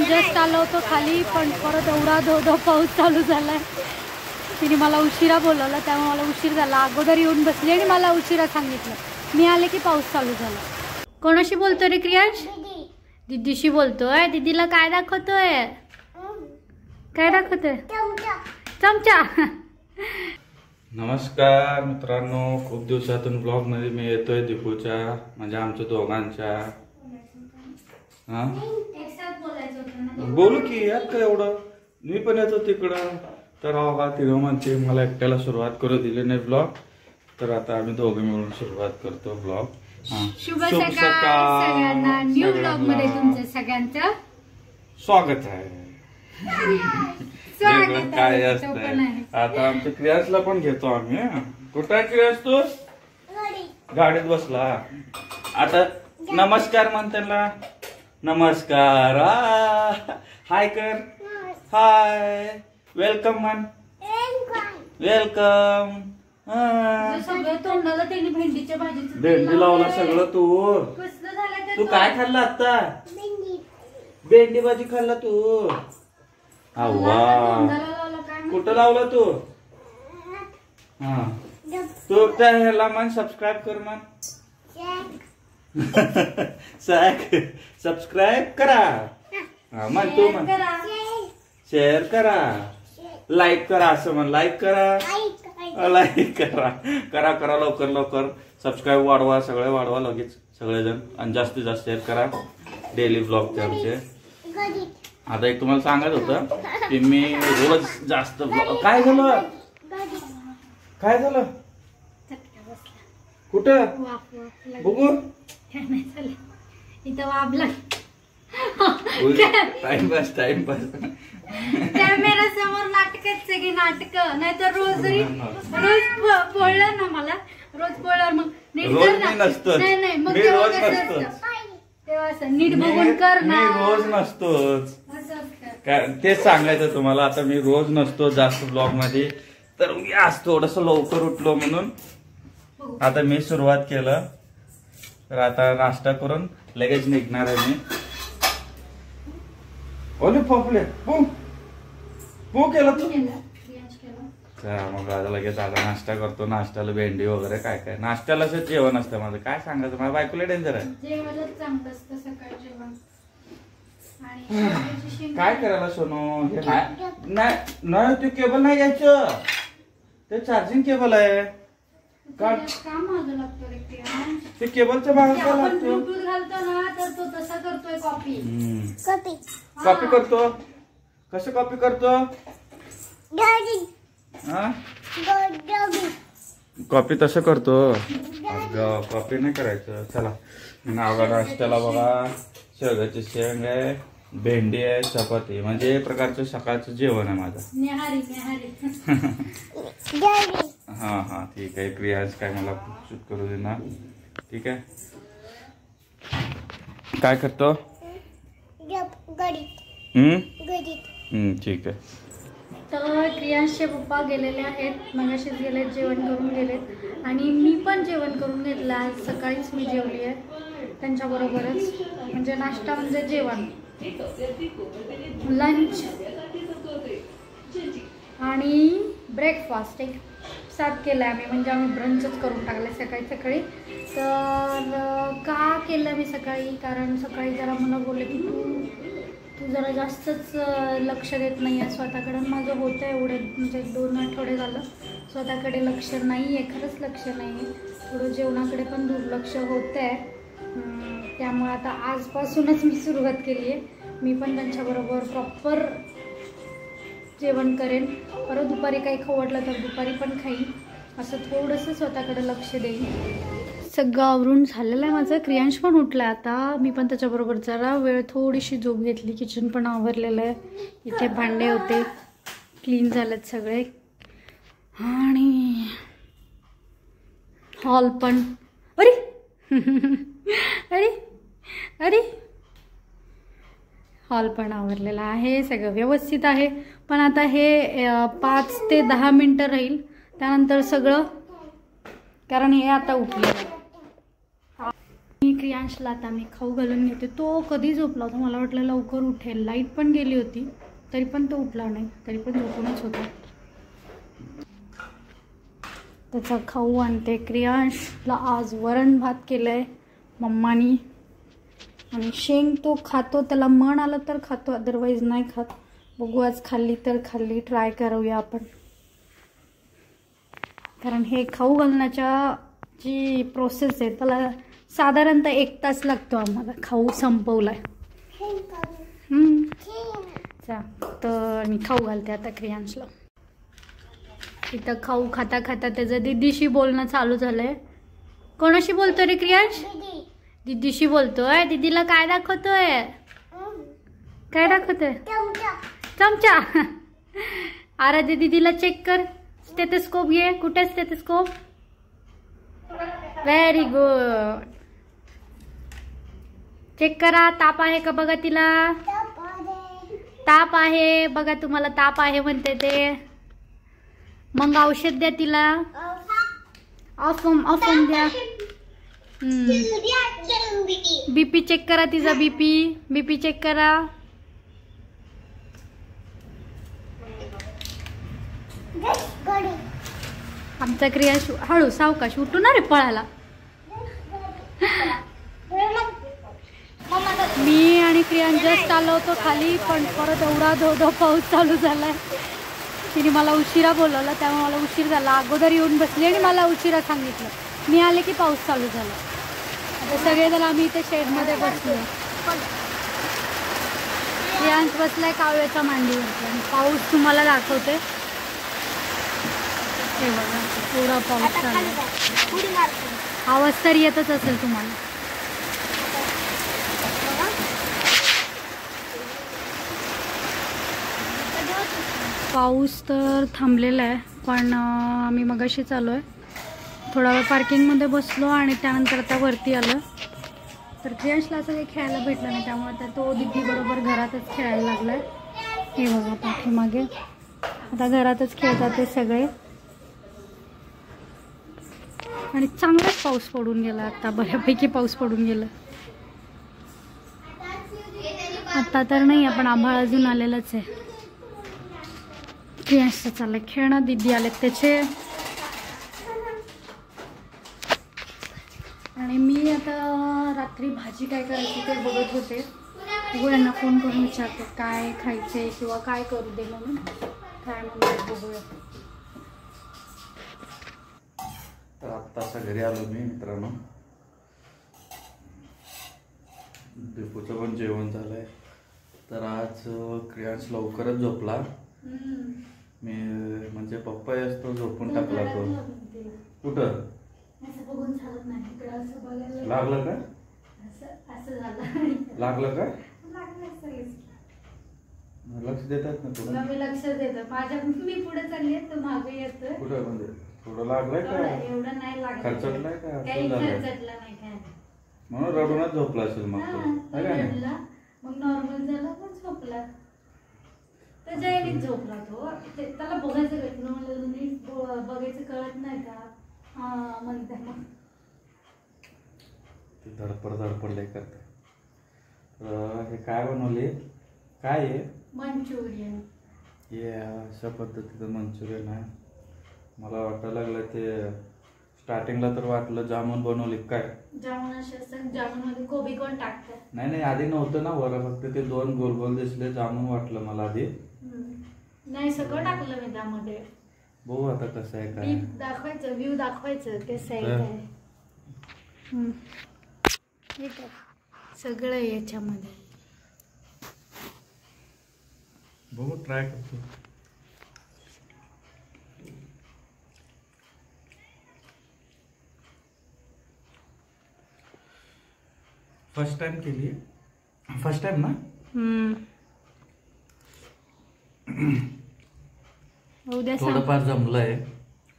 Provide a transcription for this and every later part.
Just आलो होतो खाली, पण परत एवढा धो पाऊस चालू झालाय. तिने मला उशिरा बोलवलं, त्यामुळे मला उशीर झाला. अगोदर येऊन बसली आणि मला उशिरा सांगितलं. मी आले की पाऊस चालू झाला. कोणाशी बोलतोय रे क्रियांश? दीदीशी बोलतोय. दीदीला काय दाखवतोय? काय दाखवतोय? चमचा. नमस्कार मित्रांनो, खूप दिवसातून ब्लॉग मध्ये मी येतोय. दीपूच्या म्हणजे आमच्या दोघांच्या. बोलू की यात काय एवढं, मी पण येतो तिकडं. तर बघा तिनं म्हणते मला एकट्याला सुरुवात करू दिली नाही ब्लॉग, तर आता आम्ही दोघे मिळून सुरुवात करतो ब्लॉग. शुभ सकाळ सगळ्यांना. न्यू ब्लॉग मध्ये तुमचं सगळ्यांचं स्वागत आहे. काय असतंय आता आमच्या क्रियासला पण घेतो आम्ही. कुठं क्रियास तू? गाडीत बसला. आता नमस्कार म्हण त्यांना. नमस्कार. हाय कर. हाय. वेलकम म्हण. वेलकम. भेंडी लावला सगळं तू काय खाल्लं आता? भेंडी भाजी खाल्ला तू? कुठं लावलं तू? हा तू त्या ह्याला मन सबस्क्राईब कर मन. सबस्क्राईब करा. हा मन तू मन शेअर करा, लाईक करा. असं म्हण, लाईक करा, लाईक करा. करा करा लवकर लवकर. सबस्क्राईब वाढवा, सगळे वाढवा लगेच सगळेजण. आणि जास्तीत जास्त शेअर करा डेली ब्लॉग आमचे. आता एक तुम्हाला सांगत होतं की मी रोज जास्त ब्लॉग. काय झालं? काय झालं? कुठं बघू? इथं वाबला. Timepass timepass. कॅमेरा समोर नाटकच की नाटक. नाही तर रोज बोललं ना मला, रोज बोलणार मग नीट नसतो. नाही मग मी रोज नसतो तेव्हा असं नीट बघून कर ना. मी रोज नसतोच. तेच सांगायचं तुम्हाला. आता मी रोज नसतो जास्त ब्लॉग मध्ये, तर मी आज थोडस लवकर उठलो म्हणून आता मी सुरुवात केलं. तर आता नाश्ता करून लगेच निघणार आहे मी. ओले पॉपले पू केलं तू? मग आता लगेच आता नाश्ता करतो. नाश्त्याला भेंडी वगैरे काय काय नाश्त्याला असं जेवण असतं माझं. काय सांगायचं, माझ्या बायकोला डेंजर आहे. जेवणच चांगलं असतं सकाळ जेवण. काय करायला सोनू? हे नाही ते केबल नाही घ्यायचं, ते चार्जिंग केबल आहे. ते केबलच्या मागे काय लागतं? ब्लूटूथ घालतो ना तर तो तसा करतोय. कॉपी करतो. कसं कॉपी करतो? कॉपी तसं करतो. कॉपी नाही करायचं. चला नावा नाश्त्याला बघा शेवग्याची शेंग आहे, भेंडी आहे, चपाती. म्हणजे एक प्रकारचं सकाळचं जेवण आहे माझं. हा हा ठीक आहे. क्रियाज काय मला शूट करू दे ना. ठीक आहे. काय करतो? ठीक आहे. तर क्रियांशचे पप्पा गेलेले आहेत, मगाशीच गेलेत, जेवण करून गेलेत. आणि मी पण जेवण करून घेतलं. आज सकाळीच मी जेवली आहे त्यांच्याबरोबरच. म्हणजे नाश्ता म्हणजे जेवण, लंच आणि ब्रेकफास्ट एक साथ केलं आम्ही. म्हणजे आम्ही ब्रंचच करून टाकले सकाळी सकाळी. तर का केलं मी सकाळी? कारण सकाळी जरा मला बोलले की तू जरा जास्तच लक्ष देत नाही आहे स्वतःकडे. माझं होतं एवढे म्हणजे 2 आठवडे झालं स्वतःकडे लक्ष नाही आहे. खरंच लक्ष नाही आहे. थोडं जेवणाकडे पण दुर्लक्ष होतं आहे. त्यामुळे आता आजपासूनच मी सुरुवात केली आहे. मी पण त्यांच्याबरोबर प्रॉपर जेवण करेन. परत दुपारी काही खाऊ वाटलं तर दुपारी पण खाईन. असं थोडंसं स्वतःकडे लक्ष देईन. सगळं आवरून झालेलं आहे माझं. क्रियांश पण उठला आता. मी पण त्याच्याबरोबर जरा वेळ थोडीशी झोप घेतली. किचन पण आवरलेलं आहे. इथे भांडे होते क्लीन झालेत सगळे. आणि हॉल पण अरे हॉल पण आवरलेला आहे. सगळं व्यवस्थित आहे. पण आता हे 5 ते 10 मिनटं राहील. त्यानंतर सगळं, कारण हे आता उठले. क्रियांशला आता मी खाऊ घालून घेते. तो कधी झोपला होता, मला वाटलं लवकर उठेल. लाईट पण गेली होती तरी पण तो उठला नाही, तरी पण झोपूनच होता. त्याचा खाऊ आणते. क्रियांशला आज वरण भात केलं आहे मम्मानी आणि शेंग तो खातो, त्याला मन आलं तर खातो, अदरवाईज नाही खात. बघू आज खाल्ली तर खाल्ली, ट्राय करूया आपण. कारण हे खाऊ घालण्याच्या जी प्रोसेस आहे त्याला साधारणतः 1 तास लागतो आम्हाला. खाऊ संपवलाय तर मी खाऊ घालते आता क्रियांशला. इथं खाऊ खाता खाता त्याचं दीदीशी बोलणं चालू झालंय. कोणाशी बोलतोय रे क्रियांश? दीदीशी बोलतोय. दीदीला काय दाखवतोय? काय दाखवतोय? चमचा. आराध्य दीदीला चेक कर. स्टेथोस्कोप घे. कुठे स्टेथोस्कोप? Very good. चेक करा. ताप आहे का बघा तिला. ताप आहे बघा, तुम्हाला ताप आहे म्हणते ते. मग औषध द्या तिला. ऑफम द्या. बीपी चेक करा तिचा. बीपी चेक करा. आमचा क्रिया हळू सावकाश उठून रे पळाला. मी आणि क्रियान जस्ट आलो होतो खाली, पण परत एवढा धो पाऊस चालू झालाय. तिने मला उशिरा बोलवला, त्यामुळे मला उशीर झाला. अगोदर येऊन बसली आणि मला उशिरा सांगितलं. मी आले की पाऊस चालू झाला. आता सगळेजण आम्ही इथे शेडमध्ये बसलो. क्रियांश बसलाय कावळ्याच्या मांडीवरती आणि पाऊस तुम्हाला दाखवते. हे बघा थोडा पाऊस चालू. आवाज तर येतच असेल तुम्हाला. पाऊस तर थांबलेला आहे, पण आम्ही मगाशी चालू आहे. थोडा वेळ पार्किंगमध्ये बसलो आणि त्यानंतर आता वरती आलं. तर क्रियांशला असं काही खेळायला भेटलं नाही, त्यामुळे आता तो दीदीबरोबर घरातच खेळायला लागला आहे. हे बघा पाठीमागे आता घरातच खेळतात ते सगळे. आणि चांगलाच पाऊस पडून गेला. आता बऱ्यापैकी पाऊस पडून गेला. आता तर नाही, आपण आभाळ अजून आलेलंच आहे. क्रियांशचं चाललंय खेळणं. दीदी आलेत त्याचे. आणि मी आता रात्री भाजी काय करायची ते बघत होते. बघूयांना फोन करून विचारते काय खायचे किंवा काय करू दे म्हणून. काय म्हणतात बघूया. तर आत्ता घरी आलो मी मित्रांनो. दीपूचं पण जेवण झालंय. तर आज क्रियांश लवकरच झोपला. मी म्हणजे पप्पा असतो झोपून टाकला तो. कुठं लागलं का? लागलं का? लक्ष देतात ना तुला? मी लक्ष देतो माझ्या. मी पुढे चालली तर मागे येतोय. कुठं म्हणजे थोडं लागलंय का? एवढं नाही लागलं. खर्चटलाय का? काही खर्चटलं नाही काय. म्हणून रडूनच झोपला असेल मग तो. मग नॉर्मल झाला पण झोपला. त्याच्या आईने झोपला तो. त्याला बघायचं भेटलं म्हणलं बघायचं कळत नाही का? हा म्हणते मग ते धडपड लय करते. हे काय बनवले? काय आहे? मंचुरियन. हे अशा पद्धतीचं मंचुरियन आहे. मला वाटायला लागलं ते स्टार्टिंगला तर वाटलं जामून बनवली काय. जामून असे असतात. जामून मध्ये कोबी कोण टाकतात? नाही आधी नव्हतं ना वर, फक्त ते 2 गोल गोल दिसले. जामून वाटलं मला आधी. नाही सगळं टाकलं मी त्यामध्ये. बघू आता कसं आहे काय. दाखवायचं व्ह्यू दाखवायचं कसं आहे काय. हे काय सगळं याच्यामध्ये. बघू ट्राय करतो. फर्स्ट टाइम केली. फर्स्ट टाइम ना. थोडंफार जमलंय,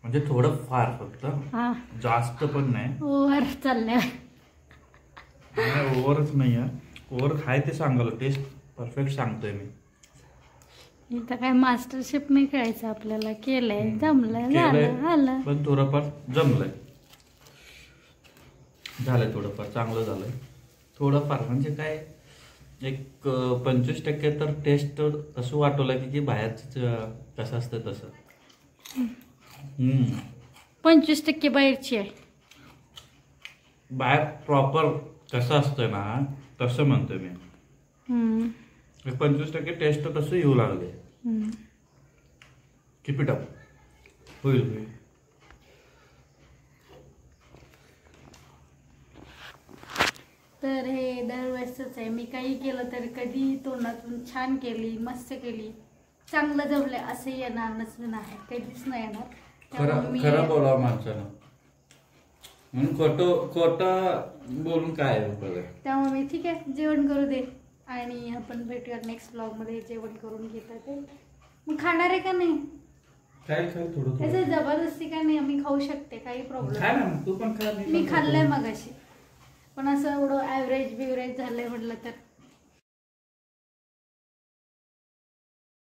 म्हणजे थोडं फार फक्त, जास्त पण नाही. ओव्हर चाललंय. ओव्हरच नाही आहे. ओव्हर काय ते सांगाल. टेस्ट परफेक्ट सांगतोय मी. इथं काय मास्टरशेफ नाही खेळायचं आपल्याला. केलंय जमलंय झालं. पण थोडंफार जमलंय. झालंय थोडंफार, चांगलं झालंय थोडंफार. म्हणजे काय एक 25% तर टेस्ट असं वाटवलं की बाहेरचं कसं असतं तसं. 25% बाहेरची आहे. बाहेर प्रॉपर कसं असतं ना तसं म्हणतोय मी. 25% टेस्ट तसं येऊ लागले. Keep it up. होईल. तर हे दरवेळेसच आहे, मी काही केलं तर कधी तोंडातून छान केली, मस्त केली, चांगलं जमलंय असं येणार नाही, कधीच नाही येणार. खरं बोलावं माणसानं, म्हणून खोटं बोलून काय आहे. त्यामुळे मी ठीक आहे जेवण करू दे आणि आपण भेटूया नेक्स्ट ब्लॉग मध्ये. जेवण करून घेतात ते मग खाणार आहे का नाही? काय थोडं त्याचं जबरदस्ती का नाही, आम्ही खाऊ शकते, काही प्रॉब्लेम. खा ना तू पण खा. मी खाल्लंय मगाशी, पण असं एवढं ॲव्हरेज बिव्हरेज झालंय म्हटलं तर